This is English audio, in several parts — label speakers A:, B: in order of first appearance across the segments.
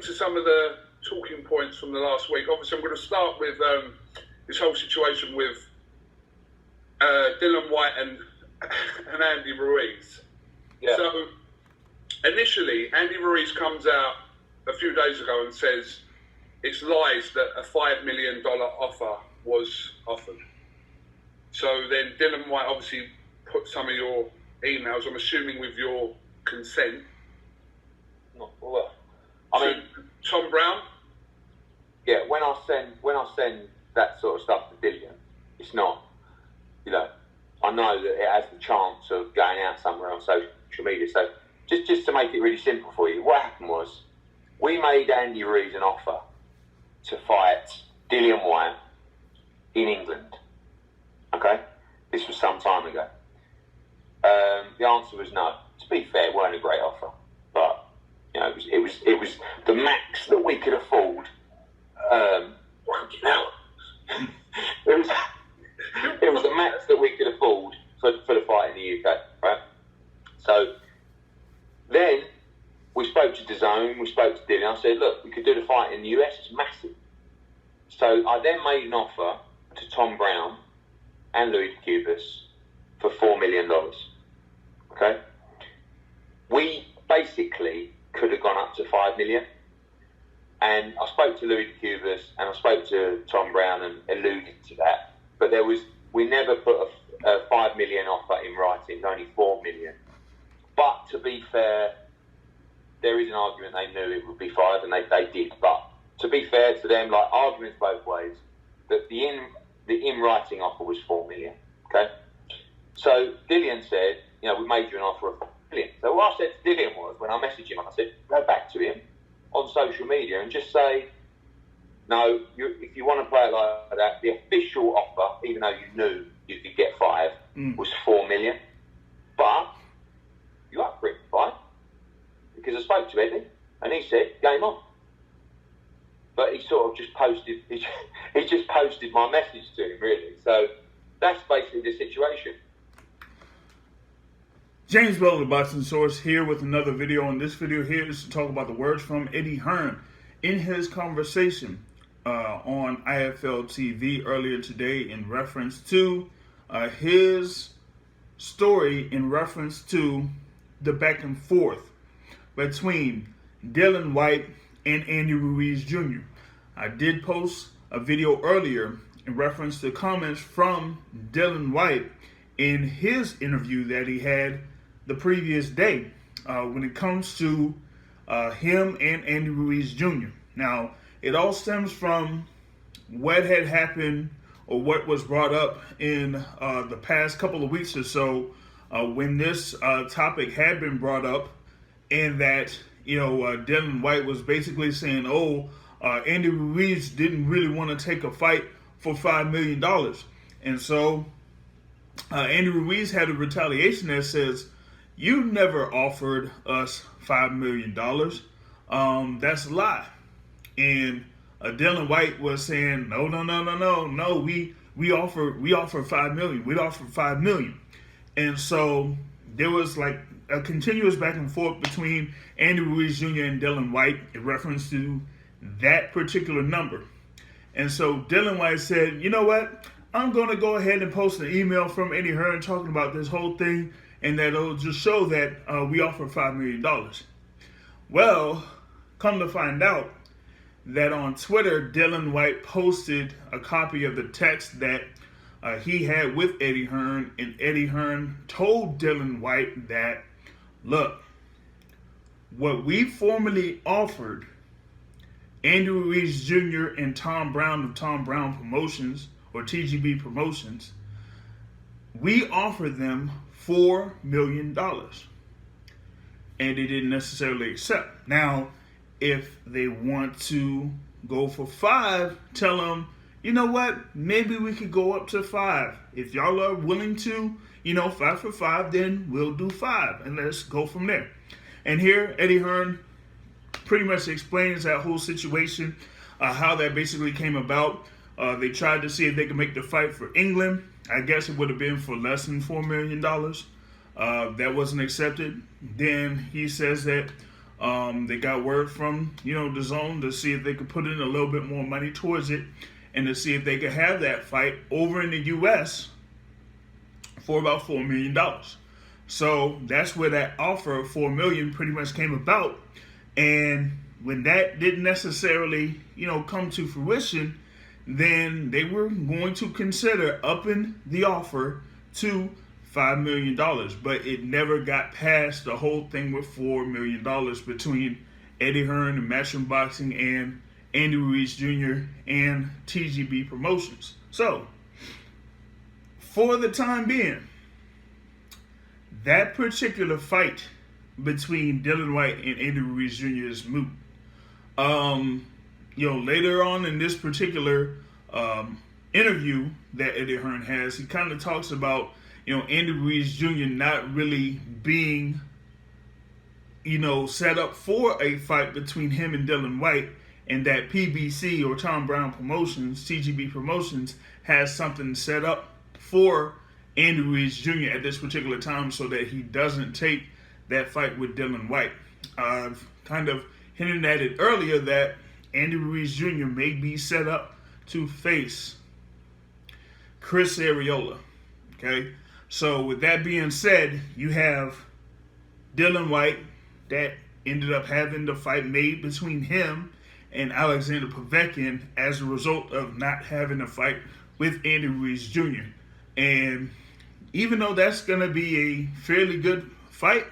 A: into some of the talking points from the last week. Obviously, I'm going to start with this whole situation with Dillian Whyte and Andy Ruiz.
B: Yeah.
A: So, initially, Andy Ruiz comes out a few days ago and says it's lies that a $5 million offer was offered. So then Dillian Whyte obviously put some of your emails, I'm assuming with your consent,
B: Well, I mean,
A: Tom Brown.
B: Yeah, when I send that sort of stuff to Dillian, it's not, I know that it has the chance of going out somewhere on social media. So just to make it really simple for you, what happened was we made Andy Ruiz an offer to fight Dillian Whyte in England. Okay, this was some time ago. The answer was no. To be fair, it weren't a great offer, but it was the max that we could afford. It was the max that we could afford for the fight in the UK, right? So then we spoke to DAZN, we spoke to Dillian. I said, look, we could do the fight in the US. It's massive. So I then made an offer to Tom Brown and Louis Cubas for $4 million. Okay, we basically could have gone up to $5 million. And I spoke to Louis Cubas and I spoke to Tom Brown and alluded to that. But we never put a $5 million offer in writing, only $4 million. But to be fair, there is an argument they knew it would be 5 and they did. But to be fair to them, like arguments both ways, that the in writing offer was $4 million. Okay? So Dillian said, we made you an offer of $4 million. So what I said to Dillian was, when I messaged him, I said, go back to him on social media and just say, no, if you want to play it like that, the official offer, even though you knew you could get 5, was $4 million. But you up for it, right? Because I spoke to Eddie and he said, game on. But he sort of just posted, he just posted my message to him, really. So that's basically the situation.
C: James Bell, the Boxing Source, here with another video. And this video here is to talk about the words from Eddie Hearn in his conversation on IFL TV earlier today in reference to his story in reference to the back and forth between Dillian Whyte and Andy Ruiz Jr. I did post a video earlier in reference to comments from Dillian Whyte in his interview that he had the previous day when it comes to him and Andy Ruiz Jr. Now, it all stems from what had happened or what was brought up in the past couple of weeks or so when this topic had been brought up, and that Dillian Whyte was basically saying, Andy Ruiz didn't really want to take a fight for $5 million. And so Andy Ruiz had a retaliation that says, you never offered us $5 million. That's a lie. And Dillian Whyte was saying, no, we offer $5 million. We'd offer $5 million. And so there was like a continuous back and forth between Andy Ruiz Jr. and Dillian Whyte in reference to that particular number. And so Dillian Whyte said, you know what? I'm going to go ahead and post an email from Eddie Hearn talking about this whole thing, and that'll just show that we offer $5 million. Well, come to find out that on Twitter, Dillian Whyte posted a copy of the text that he had with Eddie Hearn, and Eddie Hearn told Dillian Whyte that, look, what we formerly offered Andy Ruiz Jr. and Tom Brown of Tom Brown Promotions, or TGB Promotions, we offered them $4 million. And they didn't necessarily accept. Now, if they want to go for 5, tell them, you know what, maybe we could go up to 5. If y'all are willing to, 5 for 5, then we'll do 5. And let's go from there. And here, Eddie Hearn pretty much explains that whole situation, how that basically came about. They tried to see if they could make the fight for England. I guess it would have been for less than $4 million. That wasn't accepted. Then he says that They got word from, the zone to see if they could put in a little bit more money towards it and to see if they could have that fight over in the U.S. for about $4 million. So that's where that offer of $4 million pretty much came about. And when that didn't necessarily, come to fruition, then they were going to consider upping the offer to $5 million. But it never got past the whole thing with $4 million between Eddie Hearn of Matchroom Boxing and Andy Ruiz Jr. and TGB Promotions. So, for the time being, that particular fight between Dillian Whyte and Andy Ruiz Jr. is moot. Later on in this particular interview that Eddie Hearn has, he kind of talks about, Andy Ruiz Jr. not really being, set up for a fight between him and Dillian Whyte, and that PBC or Tom Brown Promotions, TGB Promotions, has something set up for Andy Ruiz Jr. at this particular time so that he doesn't take that fight with Dillian Whyte. I've kind of hinted at it earlier that Andy Ruiz Jr. may be set up to face Chris Arreola. Okay? So with that being said, you have Dillian Whyte that ended up having the fight made between him and Alexander Povetkin as a result of not having a fight with Andy Ruiz Jr. And even though that's going to be a fairly good fight,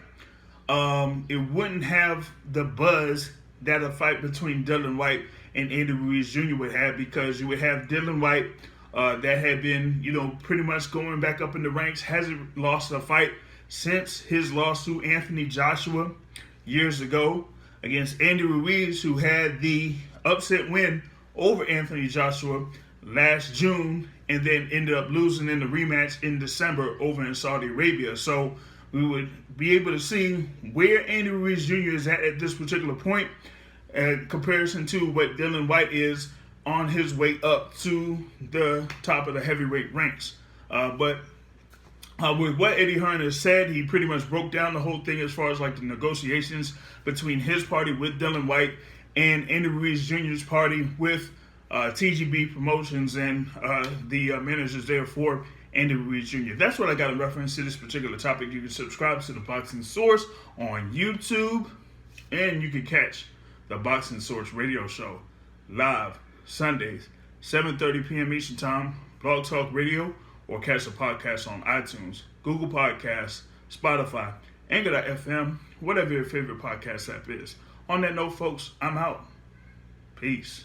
C: it wouldn't have the buzz that a fight between Dillian Whyte and Andy Ruiz Jr. would have, because you would have Dillian Whyte that had been, pretty much going back up in the ranks, hasn't lost a fight since his loss to Anthony Joshua years ago against Andy Ruiz, who had the upset win over Anthony Joshua last June and then ended up losing in the rematch in December over in Saudi Arabia. So we would be able to see where Andy Ruiz Jr. is at this particular point in comparison to what Dillian Whyte is on his way up to the top of the heavyweight ranks. But with what Eddie Hearn has said, he pretty much broke down the whole thing as far as like the negotiations between his party with Dillian Whyte and Andy Ruiz Jr.'s party with TGB Promotions and the managers there for Andy Ruiz Jr. That's what I got in reference to this particular topic. You can subscribe to the Boxing Source on YouTube, and you can catch the Boxing Source radio show live Sundays, 7:30 p.m. Eastern Time, Blog Talk Radio, or catch the podcast on iTunes, Google Podcasts, Spotify, Anchor.fm, whatever your favorite podcast app is. On that note, folks, I'm out. Peace.